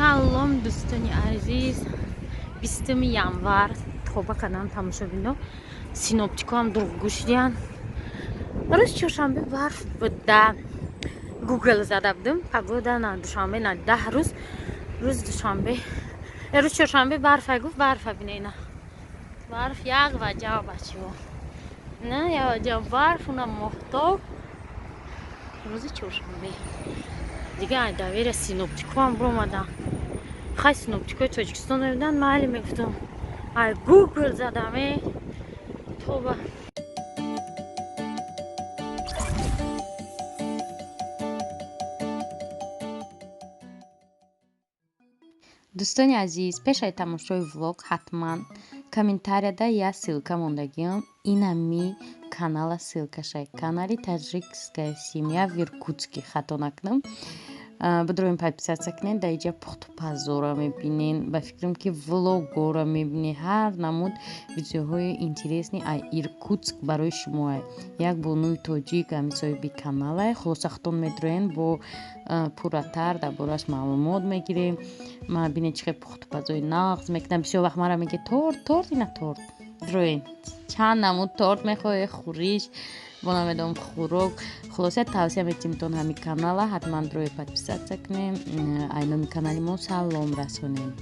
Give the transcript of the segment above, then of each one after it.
Салом дӯстони азиз, 20 январ тоба кардам тамошобино. Синоптикам дурӯғ гӯшидиян. Рӯз чоршанбе барф буда. Гугл зада будам. Погода на душанбе на 10 рӯз. Рӯз душанбе. Рӯз чоршанбе барфа гуфт, барфа бинена. Барф як ваҷа бачиҳо. На як ваҷа барф, уна моҳтоб. Рӯзи чоршанбе. Дига ай давера синоптикам бромадан. Хай синоптикои Тоҷикистон мебуданд, майли мегуфтам. Ай гугл задаме. Тоба. Дӯстони азиз, пеш аз тамошои влог ҳатман комментарияда я ссилка мондагиам. Инами канала ссилкашай. Канали таҷикская семья в Иркутске. Хато накунам. Будроим подписаться кунед. Да иҷа пухтупазора мебинен. Ба фикрам ки влогора мебинен. Ҳар намуд видеоҳои интересни ай Иркутск барои шумоай. Як бонуи тоҷик ами соҳиби каналай. Хулоса хутон медроен бо пурратар дар борааш маълумот мегирем. Ма бинед чихе пухтупазои нағз мекунам. Бисёр вақт мара меге торт ина торт. Дроен чанд намуд торт мехоҳе, хӯриш, бо намедонам хӯрок. Хулоса тавсия метимтон ҳами канала ҳатман дрои подписаться кунем. Ай номи канали мо салом расонем.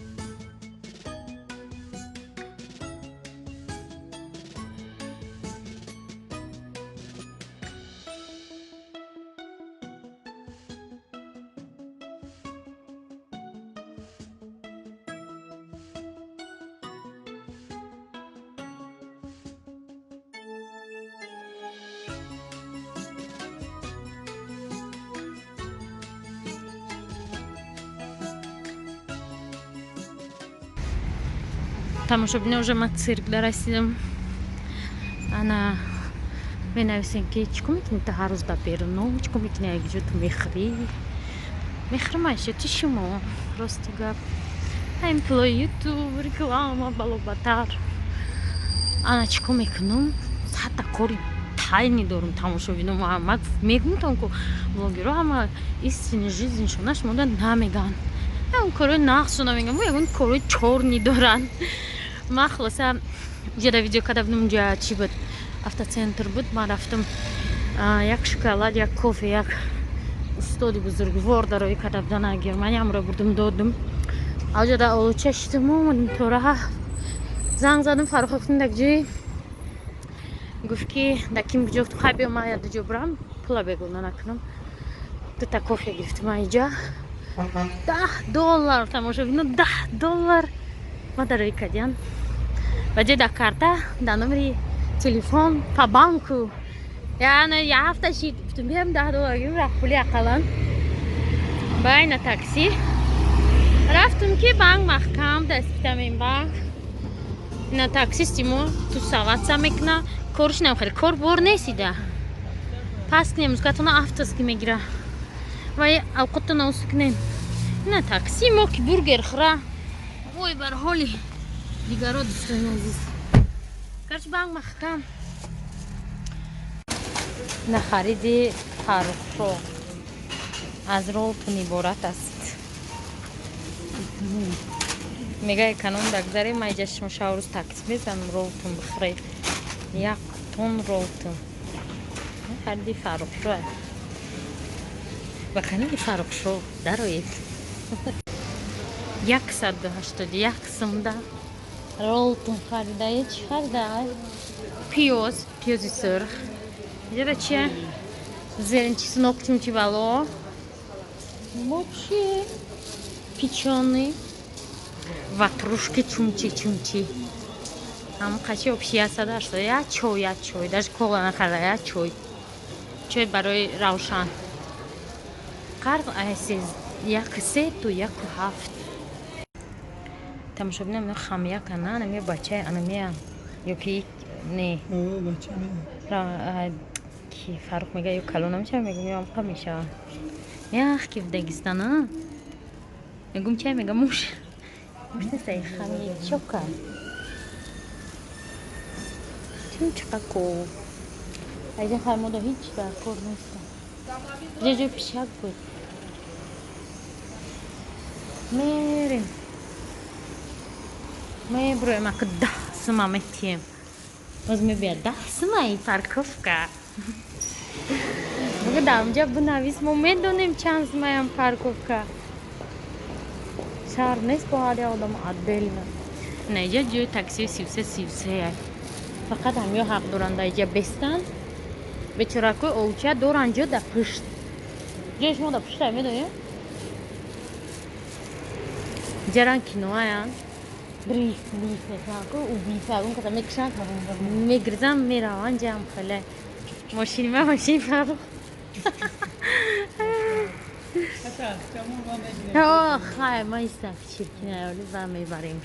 Тамошобино уже ма цирк дарасидам. Ана менависем ки чико мекунед та ҳар рӯз ба беруно, чико мекунед якҷо ту мехӯрӣ. Мехӯрам ашёти шумо. Рости гап. Эмплои ютуб, реклама, балобатар. Ана чико мекунам? Ҳатта кори тайни дорум тамошобино. Ма мегумтам ки блогерҳо ҳама истини жизнишонаш мода намеган. Ягон корои нақшона меган, бо ягон корои чорни доранд. Ма хулоса ҷада видео карда будам, ҷа чӣ буд? Автоцентр буд. Ман рафтам як шоколад, як кофе, як устоди бузургвор дарои карда будан Германиямро бурдам додам. Аҷада олуча шидам, омадам то раҳ. Занг задам Фаррух гуфтам даг ҷои. Гуфт ки даким ҷо хай биё ман як ҷо бурам, пула бегона накунам. Дута кофе гирифтам айҷа. $10 тамошобино, $10 ма дарои кардиям. Ваҷе да карта да номери телефон па банку. Яъне я ҳафта шид гуфтам биям $10 гирифтам, рафт пули ақаллан. Байна такси. Рафтам ки банк маҳкам даститам ин банк. Ина таксисти мо ту саватса мекуна. Кориш намехоҳад, кор бор несида. Пас кунем, мускатона автоски мегира. Вай авқотона усу кунем. Ина такси мо ки бургер хӯра. Вой бар ҳоли дигаро дӯстони азиз. Гарчи банк маҳкам. На хариди Фаррухшо аз ролтон иборат аст. Мега эконом дагзаре ма иҷа шумо шаврӯз такси безанам ролтон бихӯред. 1 тонн ролтон. Хариди Фаррухшо аст. Ба канали Фаррухшо дароед. 181 сомда ролтон харидаед. Чӣ харидаад? Пиёз, пиёзи сурх. Ҷада чия? Зеленчи сунок чумчи бало. Бочи печёный. Ватрушки чумчи. Ам қачи обши 180. Я чой. Даже кола нахарда, я чой. Чой барои равшан. Қарз айсиз 1.3 ту 1.7. Тамошобинам ина хамяк ана, анамия бачай, анамия ёки не. Бача не. Ки Фаррух мега ё калон намешава, мегум ё амқа мешава. Ях ки в Дагестана. Мегум чай, мега муш. Муштасай хамячока. Чун чақако. Айза хаймода ҳеҷ бар кор неста. ҷо пишак буд. мерим. Меброем, ако 10 сuma метием. Возьми бия 10 сuma и парковка. Гадам, ҷа бинавис, мо медонем чанд сумаям парковка. Шаҳр нест бо ҳар як одам отдельно. Не, иҷа ҷои такси 33 фақат ҳамё ҳақ доранд да иҷа бестанд. Бечоракои овча доранд ҷо да пушт. ҷои шумо да пуштае медонем? ҷаран киноаянд. Дрифт, мекунанд, убийцагон када мекушанд, мегирзанд, мераванд ҷам хеле. Машини ман машини Фаррух. Хай, ма истам чиркин аёли ва мебарем.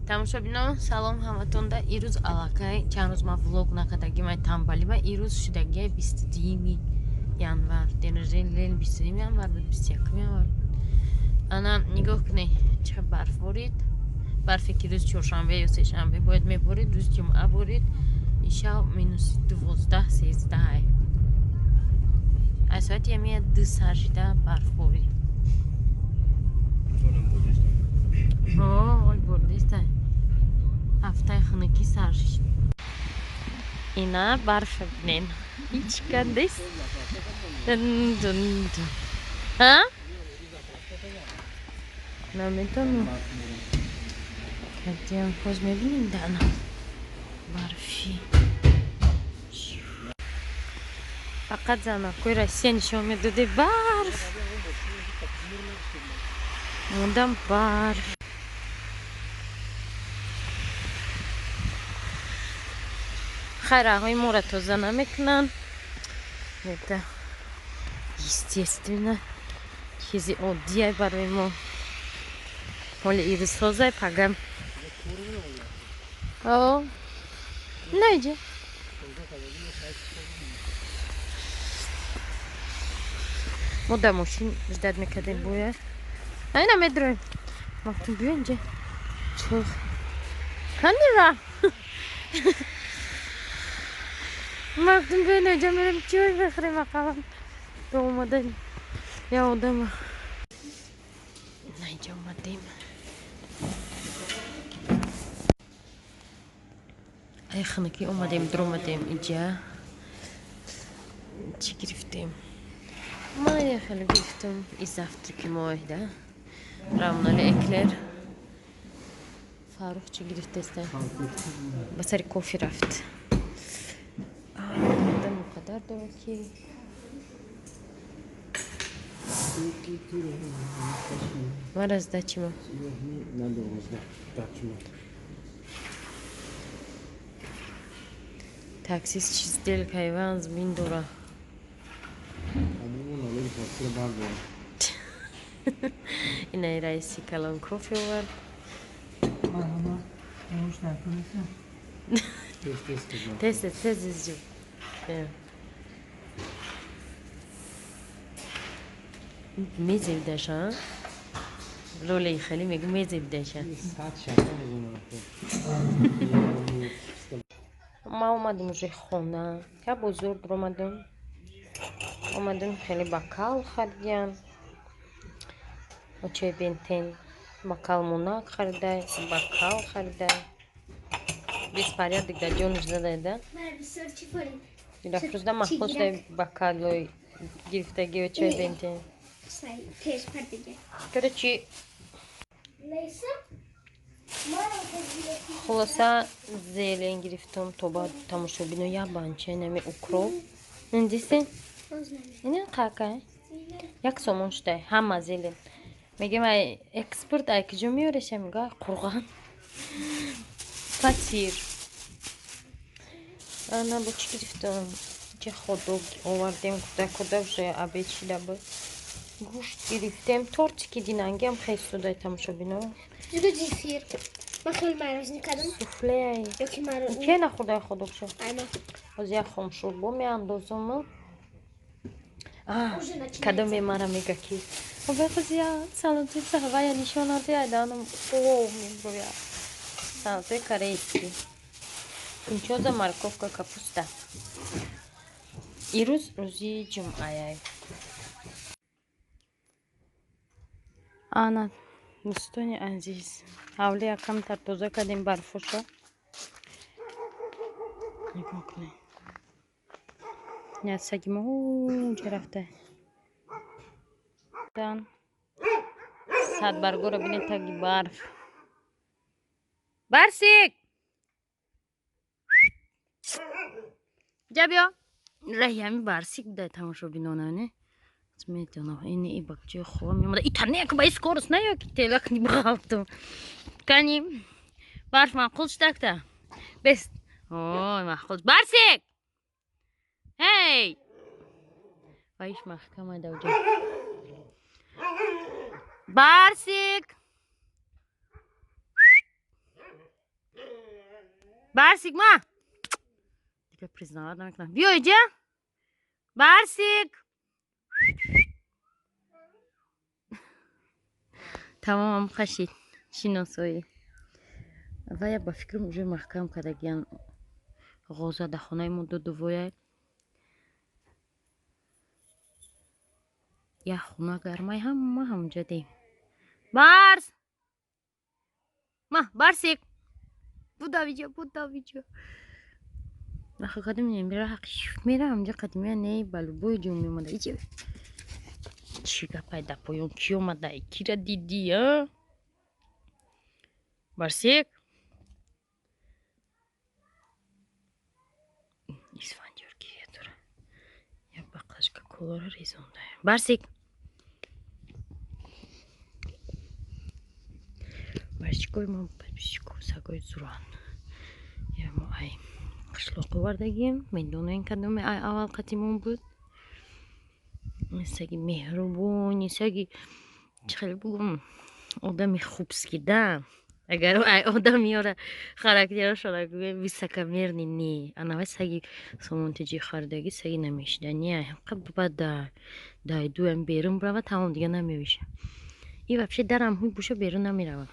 Тамошобинон, салом ҳаматонда. Ирӯз аллакай чанд рӯз ман влог накардагим, ай танбалима. Ирӯз шудагиай 22 январ. Ден рождени Лен 22 январ буд, 21 январ буд. Ана нигоҳ кунед чақа барф борид. Барфе ки рӯз чоршанбе ё сешанбе бояд меборид, рӯз ҷумъа борид. Ишаб -12-13. Ай соати ямия 2 саршида барф борид. Ой бордистай. Ҳафтаи хунукӣ саршиш. Ина барфа бинен. Ичка дест. Ҳа? Наметону. Кадем хоз мебинем дана. Барфи. Фақат занакои Россия нишон медоде барф. Мудам барф. Хайраҳои моро тоза намекунанд. Это естественно чизи оддияй барои мо. Ҳоли ирӯз ҳозай пагам. О, найҷа. Мо дар мошин ждат мекардем бояд. Айна медроем. Мактум биё инҷа. Чӯх. Канира. Мактум биё инҷа мерем чой бихӯрем ақалам. То омадаем. Я одама. Найҷа омадем. Ай хунукӣ омадем, дромадем инҷа. Чӣ гирифтем? Ман яхеле гирифтам из завтраки моеда. Равнали эклер. Фаррух чӣ гирифтеста? Ба сари кофе рафт. Одам қадар дорад ки мараз дачима. Таксист чиз дел кайванз миндора. Инай раиси калон кофе овард. Тез изҷу. Мезебидаша? Ролаи хеле мегу мезебидаша. Ма омадем уже хона. Я бозор омадем. Омадем хеле бакал харидем. Очой бентен. Бакал монак харидай. Бакал харидай. Беспорядок да ҷониш задай да? Рафрӯзда махлосдай бакалой гирифтаги очой бентен. Короче, хулоса зелен гирифтам то ба тамошобино ябанча нами укроп. Индисен? Инен қакай? Як сомон шудай, ҳама зелен. Мегем ай экспорт ай киҷо меёреша мега қурған. Патир. Ана бо чӣ гирифтам? Чӣ ходок овардем куда уже обед шида буд. Гӯшт гирифтем. Тортики динангиам хестодай тамошобино. Ҷуdo зефир. Ман хеле майонез кардам. Суфле. Ёки маро. Ке нахӯрдай ходокшо? Айна. Аз як хомшурбо меандозам. Кадом мемара мега ки. Обехозия салати сахвая нишонати айданам. О, мебоя. Салати корейский. Инчоза, морковка, капуста. امروز روزی جمعه. آنا دوستان عزیز حوالی یکم تر تازه کردیم برفوشو نگاه کنید. نه سگی ما اونجا رفته دان صد برگو رو بینید تاگی برف برسیک جا بیا رای همی برسیک بوده تماشا بینانه نه میتونم این بچه خواه میموده ای تنه که با ایس کورس نه یا که تلک نمیخواستم کنیم برف معقول شدکته بست اوه معقول برسیک هی وایش محکمه دوجه برسیک برسیک ما دیگه پریزنوات نمیکنم بیا اینجا برسیک تمام هم خشید شناسایی و یا با فکرم اونجا محکم کرده گیان غوزه در خانه ما دویه یا خونه گرمای هم ما همونجا دیم برس ما برسیک بودا ویجا نخو قدیم میره حقیق میره همونجا قدیمی نه بلو بوی جون میمونده ایچه چیگه پیدا پایون کی اومده ای کی را دیدی ها برسیک اسفنجور گیره دوره یا بقاش که کلاره ریزونده برسیک برشکوی ما بشکو سگوی زوران یا ما ای قشلاقی وردگیم میدونه این کدوم ای اول قدیمون بود سگی مهربون سگی خیلی بگم آدمی خوبسکیده اگر ای آدم یاره خرکتیره شده که بیسکه میرنی نی انا سگی سمونتجی خردگی سگی نمیشده نیه قبل بعد دای دویم بیرون برو تمام دیگه نمیشه این وفشه درم هوی بوشه بیرون نمیره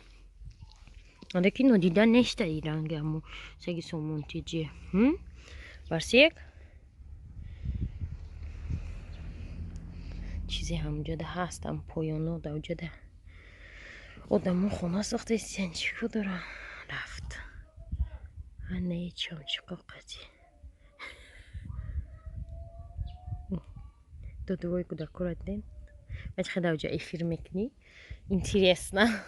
آده که ندیده نشته ای رنگ همو سگی سمونتجی برسیک چیزی همونجا ده هستم پایانو ده اونجا ده آدمو خونه ساخته سنچیکو داره رفت هنه چم چقاقتی دوی куда аккуратно ведь когда уже эфир мекни интересно